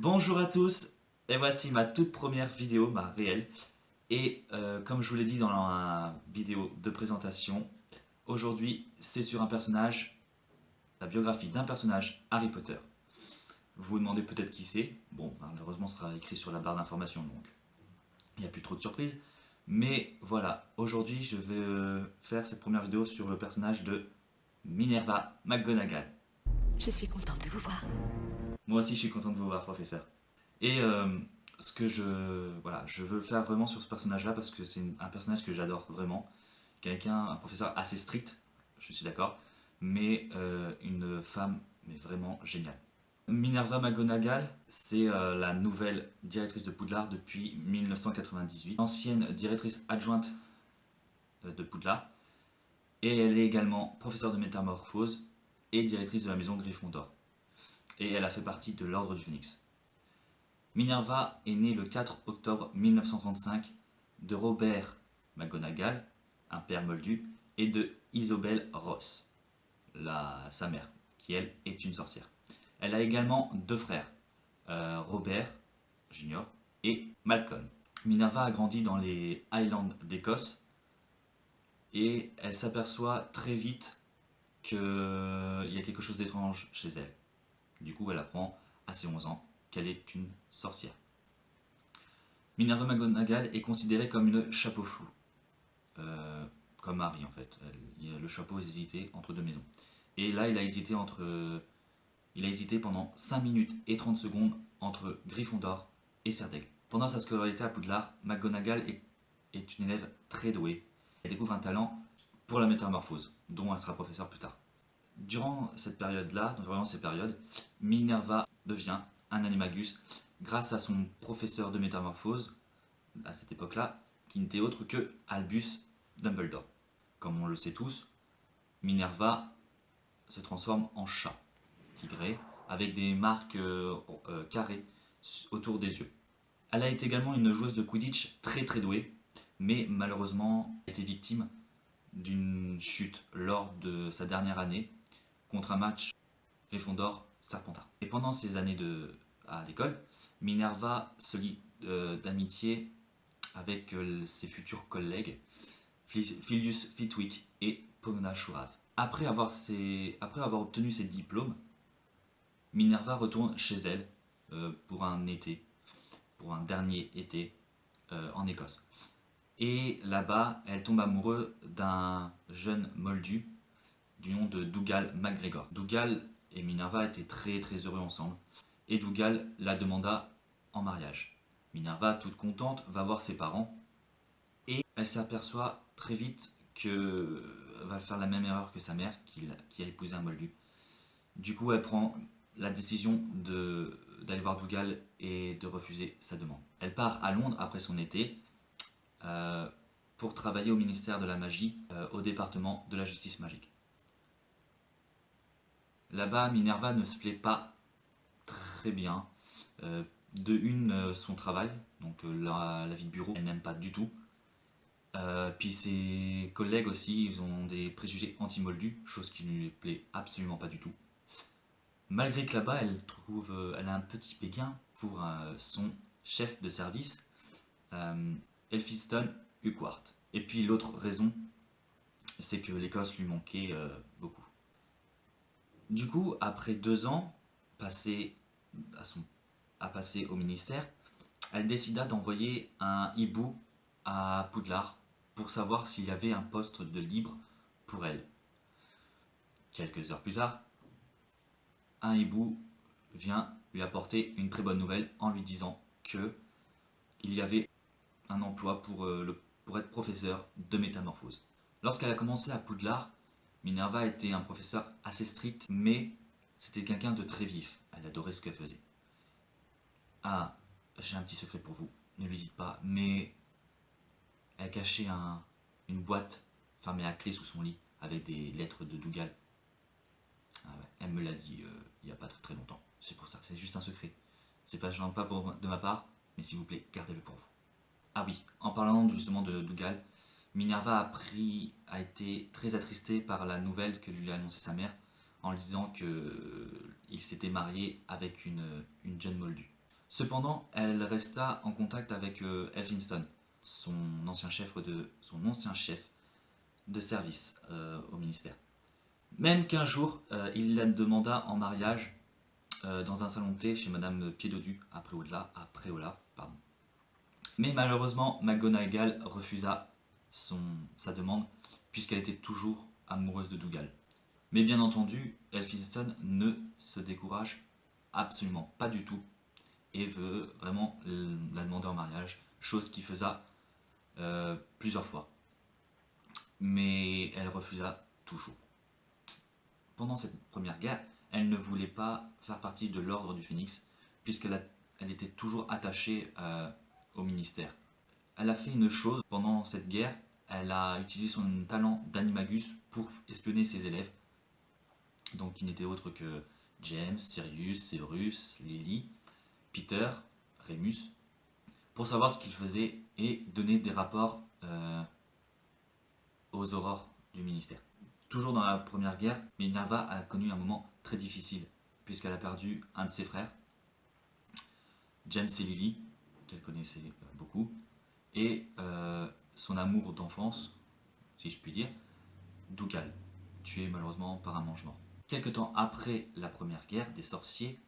Bonjour à tous, et voici ma toute première vidéo, ma réelle. Et comme je vous l'ai dit dans la vidéo de présentation, aujourd'hui c'est sur un personnage, la biographie d'un personnage Harry Potter. Vous vous demandez peut-être qui c'est. Bon, malheureusement ce sera écrit sur la barre d'information, donc il n'y a plus trop de surprises. Mais voilà, aujourd'hui je vais faire cette première vidéo sur le personnage de Minerva McGonagall. Je suis contente de vous voir. Moi aussi je suis content de vous voir, professeur. Et ce que voilà, je veux faire vraiment sur ce personnage-là parce que c'est un personnage que j'adore vraiment. Un professeur assez strict, je suis d'accord, mais une femme mais vraiment géniale. Minerva McGonagall, c'est la nouvelle directrice de Poudlard depuis 1998, ancienne directrice adjointe de Poudlard, et elle est également professeure de métamorphose et directrice de la maison Gryffondor. Et elle a fait partie de l'Ordre du Phénix. Minerva est née le 4 octobre 1935 de Robert McGonagall, un père moldu, et de Isobel Ross, sa mère, qui elle est une sorcière. Elle a également deux frères, Robert Junior et Malcolm. Minerva a grandi dans les Highlands d'Écosse et elle s'aperçoit très vite qu'il y a quelque chose d'étrange chez elle. Du coup, elle apprend à ses 11 ans qu'elle est une sorcière. Minerva McGonagall est considérée comme une chapeau flou, comme Harry en fait. Le chapeau hésitait entre deux maisons. Et là, il a hésité pendant 5 minutes et 30 secondes entre Gryffondor et Serdaigle. Pendant sa scolarité à Poudlard, McGonagall est une élève très douée. Elle découvre un talent pour la métamorphose, dont elle sera professeure plus tard. Durant cette période-là, donc vraiment ces périodes, Minerva devient un animagus grâce à son professeur de métamorphose à cette époque-là, qui n'était autre que Albus Dumbledore. Comme on le sait tous, Minerva se transforme en chat tigré avec des marques carrées autour des yeux. Elle a été également une joueuse de Quidditch très très douée, mais malheureusement a été victime d'une chute lors de sa dernière année contre un match Gryffondor-Serpentard. Et pendant ces années à l'école, Minerva se lie d'amitié avec ses futurs collègues Filius Flitwick et Pomona Shurav. Après avoir obtenu ses diplômes, Minerva retourne chez elle pour pour un dernier été en Écosse. Et là-bas, elle tombe amoureuse d'un jeune moldu du nom de Dougal MacGregor. Dougal et Minerva étaient très très heureux ensemble, et Dougal la demanda en mariage. Minerva, toute contente, va voir ses parents, et elle s'aperçoit très vite que va faire la même erreur que sa mère, qui a épousé un moldu. Du coup, elle prend la décision d'aller voir Dougal et de refuser sa demande. Elle part à Londres après son été euh, pour travailler au ministère de la Magie, au département de la justice magique. Là-bas, Minerva ne se plaît pas très bien. De une, son travail, donc la vie de bureau, elle n'aime pas du tout. Puis ses collègues aussi, ils ont des préjugés anti-moldus, chose qui ne lui plaît absolument pas du tout. Malgré que là-bas, elle a un petit béguin pour son chef de service, Elphiston Urquhart. Et puis l'autre raison, c'est que l'Écosse lui manquait beaucoup. Du coup, après 2 ans passés à passer au ministère, elle décida d'envoyer un hibou à Poudlard pour savoir s'il y avait un poste de libre pour elle. Quelques heures plus tard, un hibou vient lui apporter une très bonne nouvelle en lui disant que il y avait un emploi pour être professeur de métamorphose. Lorsqu'elle a commencé à Poudlard, Minerva était un professeur assez strict, mais c'était quelqu'un de très vif. Elle adorait ce qu'elle faisait. Ah, j'ai un petit secret pour vous, ne lui dites pas, mais elle cachait une boîte fermée à clé sous son lit avec des lettres de Dougal. Ah ouais, elle me l'a dit il n'y a pas très, très longtemps. C'est pour ça, c'est juste un secret. C'est pas, pas de ma part, mais s'il vous plaît, gardez-le pour vous. Ah oui, en parlant justement de Dougal, Minerva a été très attristée par la nouvelle que lui a annoncée sa mère en lui disant qu'il s'était marié avec une jeune moldue. Cependant, elle resta en contact avec Elphinstone, son ancien chef de service au ministère. Même qu'un jour, il la demanda en mariage dans un salon de thé chez Madame Piédodu à Préolard. Pardon. Mais malheureusement, McGonagall refusa sa demande puisqu'elle était toujours amoureuse de Dougal. Mais bien entendu, Elphinstone ne se décourage absolument pas du tout et veut vraiment la demander en mariage, chose qu'il faisa plusieurs fois. Mais elle refusa toujours. Pendant cette première guerre, elle ne voulait pas faire partie de l'ordre du Phénix, puisqu'elle était toujours attachée au ministère. Elle a fait une chose pendant cette guerre, elle a utilisé son talent d'animagus pour espionner ses élèves, donc qui n'étaient autres que James, Sirius, Severus, Lily, Peter, Remus, pour savoir ce qu'ils faisaient et donner des rapports aux aurores du ministère. Toujours dans la première guerre, Minerva a connu un moment très difficile, puisqu'elle a perdu un de ses frères, James et Lily, qu'elle connaissait beaucoup, et son amour d'enfance, si je puis dire, Dougal, tué malheureusement par un mange-mort. Quelque temps après la première guerre des sorciers,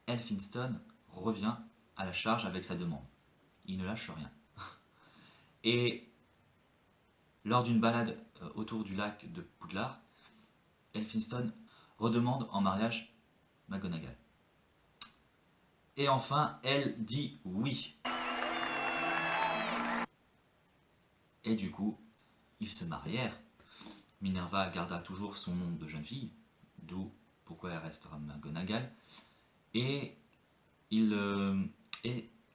Elphinstone revient à la charge avec sa demande. Il ne lâche rien. Et lors d'une balade autour du lac de Poudlard, Elphinstone redemande en mariage McGonagall. Et enfin, elle dit oui. Et du coup, ils se marièrent. Minerva garda toujours son nom de jeune fille, d'où pourquoi elle restera McGonagall. Et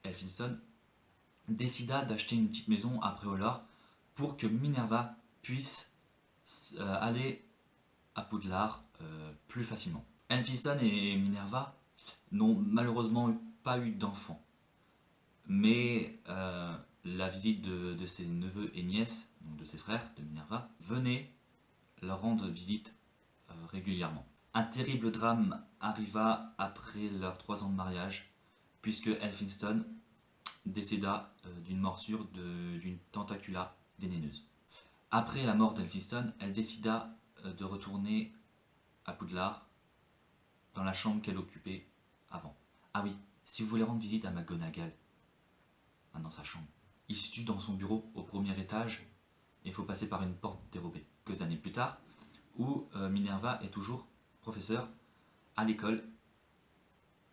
Elphinstone décida d'acheter une petite maison à Préolard pour que Minerva puisse aller à Poudlard plus facilement. Elphinstone et Minerva n'ont malheureusement pas eu d'enfants, mais la visite de ses neveux et nièces, donc de ses frères, de Minerva, venait leur rendre visite régulièrement. Un terrible drame arriva après leurs 3 ans de mariage, puisque Elphinstone décéda d'une morsure d'une tentacula vénéneuse. Après la mort d'Elphinstone, elle décida de retourner à Poudlard, dans la chambre qu'elle occupait avant. Ah oui, si vous voulez rendre visite à McGonagall, dans sa chambre, il se situe dans son bureau au premier étage, et il faut passer par une porte dérobée. Quelques années plus tard, où Minerva est toujours professeure à l'école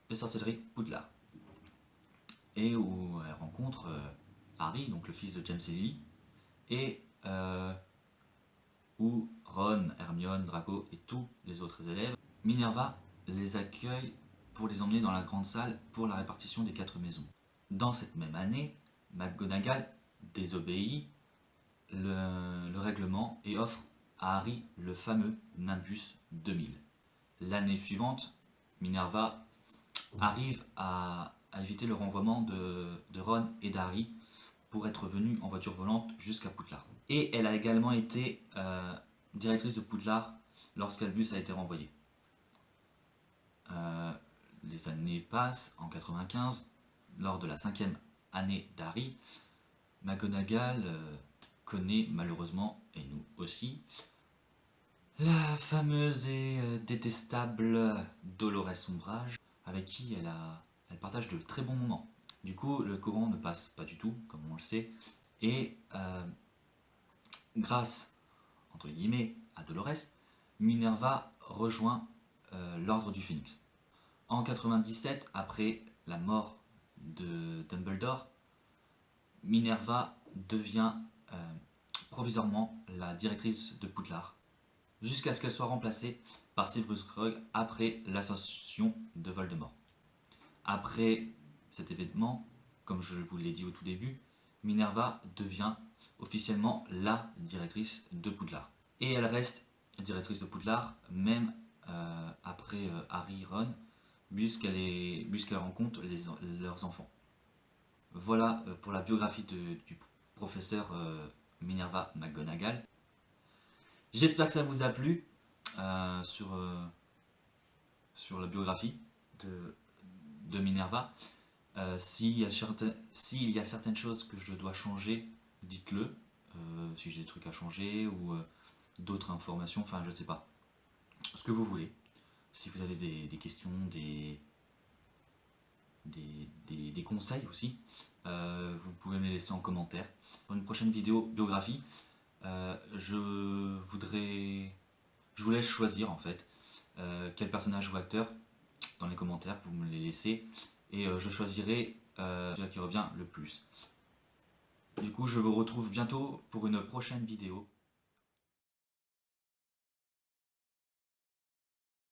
de sorcellerie Poudlard. Et où elle rencontre Harry, donc le fils de James et Lily, et où Ron, Hermione, Draco et tous les autres élèves, Minerva les accueille pour les emmener dans la grande salle pour la répartition des 4 maisons. Dans cette même année, McGonagall désobéit le règlement et offre à Harry le fameux Nimbus 2000. L'année suivante, Minerva arrive à éviter le renvoiement de Ron et d'Harry pour être venus en voiture volante jusqu'à Poudlard. Et elle a également été directrice de Poudlard lorsqu'Albus a été renvoyé. Les années passent, en 95, lors de la 5e année d'Harry, McGonagall connaît malheureusement, et nous aussi, la fameuse et détestable Dolores Umbridge, avec qui elle partage de très bons moments. Du coup, le courant ne passe pas du tout, comme on le sait, et grâce, entre guillemets, à Dolores, Minerva rejoint l'ordre du Phénix. En 97, après la mort de Dumbledore, Minerva devient provisoirement la directrice de Poudlard, jusqu'à ce qu'elle soit remplacée par Severus Krug après l'ascension de Voldemort. Après cet événement, comme je vous l'ai dit au tout début, Minerva devient officiellement la directrice de Poudlard. Et elle reste directrice de Poudlard même après Harry et Ron, puisqu'elle rencontre leurs enfants. Voilà pour la biographie du professeur Minerva McGonagall. J'espère que ça vous a plu sur la biographie de Minerva. S'il y a certaines choses que je dois changer, dites-le. Si j'ai des trucs à changer ou d'autres informations, enfin je sais pas. Ce que vous voulez. Si vous avez des questions, des conseils aussi, vous pouvez me les laisser en commentaire. Pour une prochaine vidéo biographie, je vous laisse choisir en fait quel personnage ou acteur dans les commentaires, vous me les laissez et je choisirai celui qui revient le plus. Du coup, je vous retrouve bientôt pour une prochaine vidéo.